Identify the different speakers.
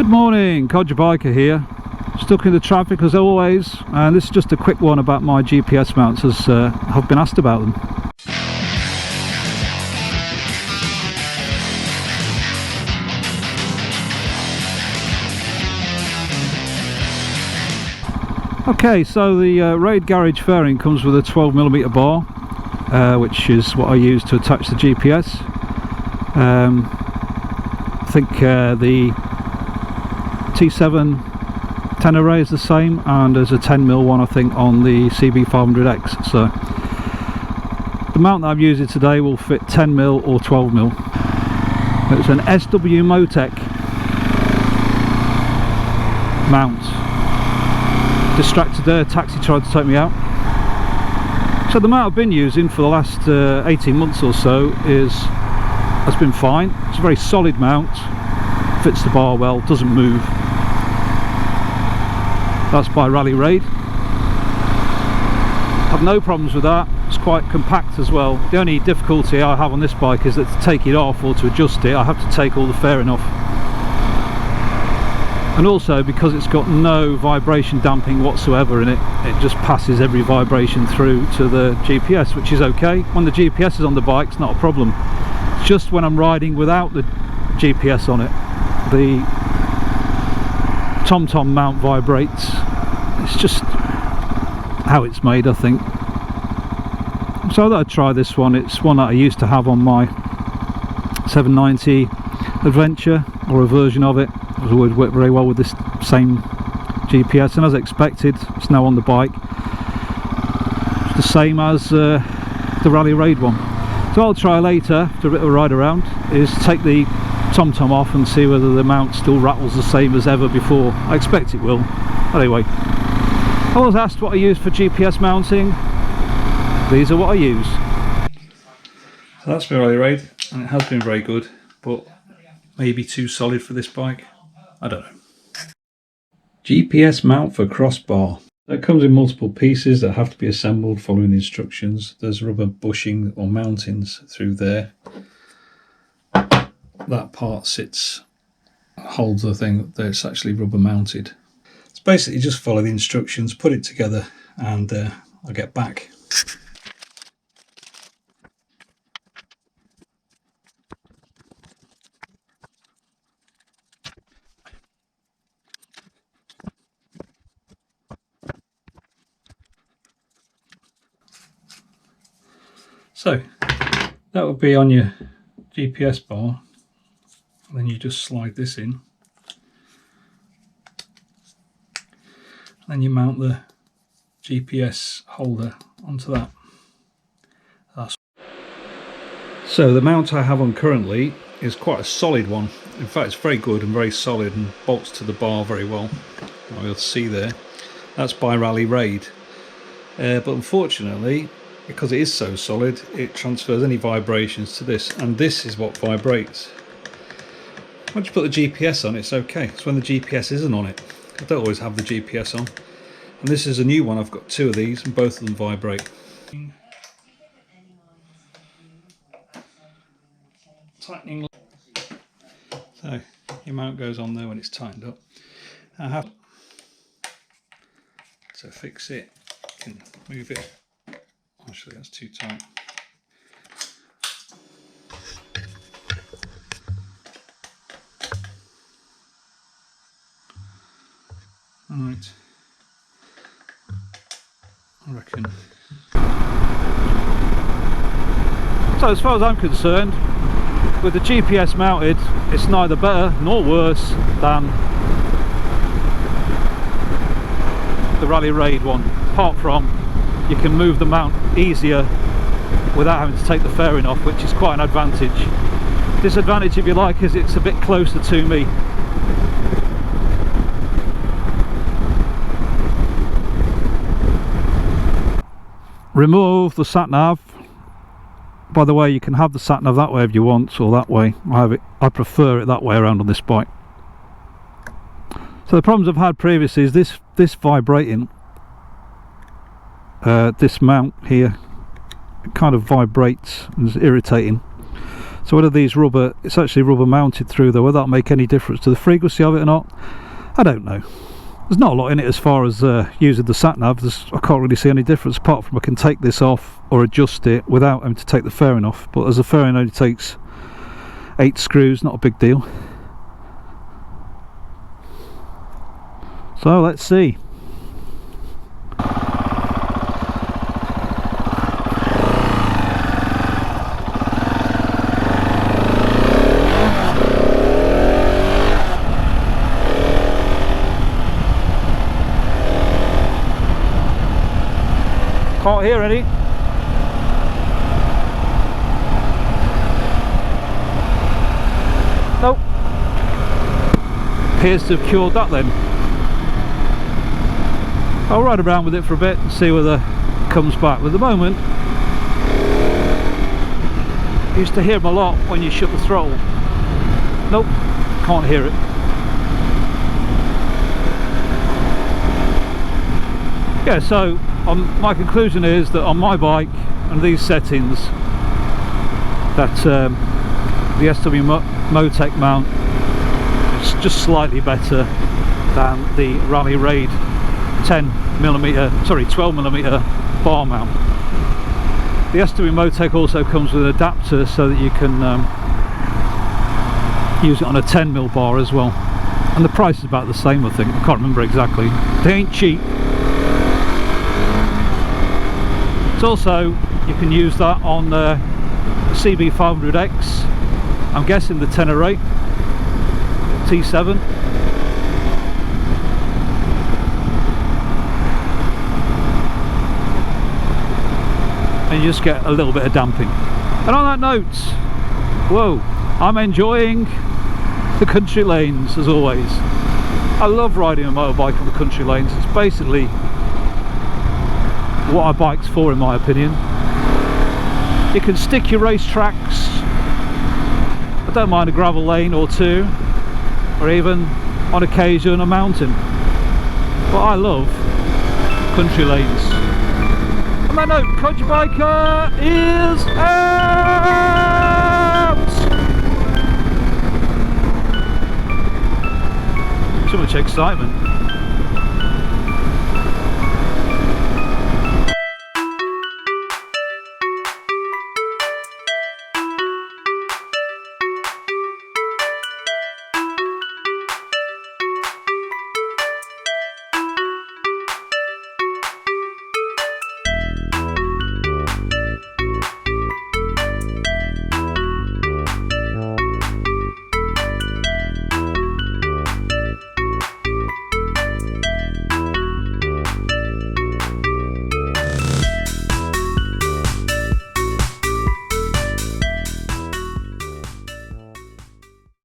Speaker 1: Good morning, Codger Biker here. Stuck in the traffic as always, and this is just a quick one about my GPS mounts as I've been asked about them. Okay, so the Rade Garage fairing comes with a 12mm bar, which is what I use to attach the GPS. I think the T7 10 array is the same, and there's a 10mm one I think on the CB500X. So the mount that I'm using today will fit 10mm or 12mm. It's an SW Motec mount. Distracted there, taxi tried to take me out. So the mount I've been using for the last 18 months or so has been fine. It's a very solid mount, fits the bar well, doesn't move. That's by Rade. I've no problems with that. It's quite compact as well. The only difficulty I have on this bike is that to take it off or to adjust it I have to take all the fairing off. And also because it's got no vibration damping whatsoever in it, it just passes every vibration through to the GPS, which is okay. When the GPS is on the bike, it's not a problem. It's just when I'm riding without the GPS on it, the TomTom mount vibrates. It's just how it's made, I think. So I thought I'd try this one. It's one that I used to have on my 790 Adventure, or a version of it. It would work very well with this same GPS, and as expected, it's now on the bike. It's the same as the Rade one. So I'll try later, after a bit of a ride around, is take the TomTom off and see whether the mount still rattles the same as ever before. I expect it will. Anyway, I was asked what I use for GPS mounting. These are what I use. So that's my Rade, and it has been very good, but maybe too solid for this bike. I don't know. GPS mount for crossbar. That comes in multiple pieces that have to be assembled following the instructions. There's rubber bushing or mountings through there. That part holds the thing that it's actually rubber mounted. It's basically just follow the instructions, put it together, and I'll get back. So that would be on your GPS bar, and then you just slide this in, and then you mount the GPS holder onto that. So the mount I have on currently is quite a solid one. In fact, it's very good and very solid and bolts to the bar very well. You'll see there. That's by Rade. But unfortunately, because it is so solid, it transfers any vibrations to this, and this is what vibrates. Once you put the GPS on, it's okay. It's when the GPS isn't on it. I don't always have the GPS on, and this is a new one. I've got two of these and both of them vibrate. Tightening. So your mount goes on there when it's tightened up. I have to fix it. You can move it. Actually, that's too tight. Alright, I reckon. So as far as I'm concerned, with the GPS mounted, it's neither better nor worse than the Rade one, apart from you can move the mount easier without having to take the fairing off, which is quite an advantage. Disadvantage, if you like, is it's a bit closer to me. Remove the sat-nav. By the way, you can have the sat-nav that way if you want, or that way. I prefer it that way around on this bike. So the problems I've had previously is this vibrating. This mount here, it kind of vibrates and is irritating. So whether these rubber, it's actually rubber mounted through there, whether that'll make any difference to the frequency of it or not, I don't know. There's not a lot in it as far as using the sat nav. I can't really see any difference apart from I can take this off or adjust it without having to take the fairing off, but as the fairing only takes 8 screws, not a big deal. So let's see. Can't hear any. Nope. Appears to have cured that then. I'll ride around with it for a bit and see whether it comes back. But at the moment, I used to hear them a lot when you shut the throttle. Nope, can't hear it. Yeah, so my conclusion is that on my bike and these settings, that the SW Motec mount is just slightly better than the Rade 12mm bar mount. The SW Motec also comes with an adapter so that you can use it on a 10mm bar as well, and the price is about the same, I think. I can't remember exactly. They ain't cheap. It's also, you can use that on the CB500X, I'm guessing the Tenere T7. And you just get a little bit of damping. And on that note, whoa, I'm enjoying the country lanes as always. I love riding a motorbike on the country lanes. It's basically what a bike's for, in my opinion. You can stick your race tracks. I don't mind a gravel lane or two, or even on occasion a mountain, but I love country lanes. On that note, Country Biker is out! So much excitement.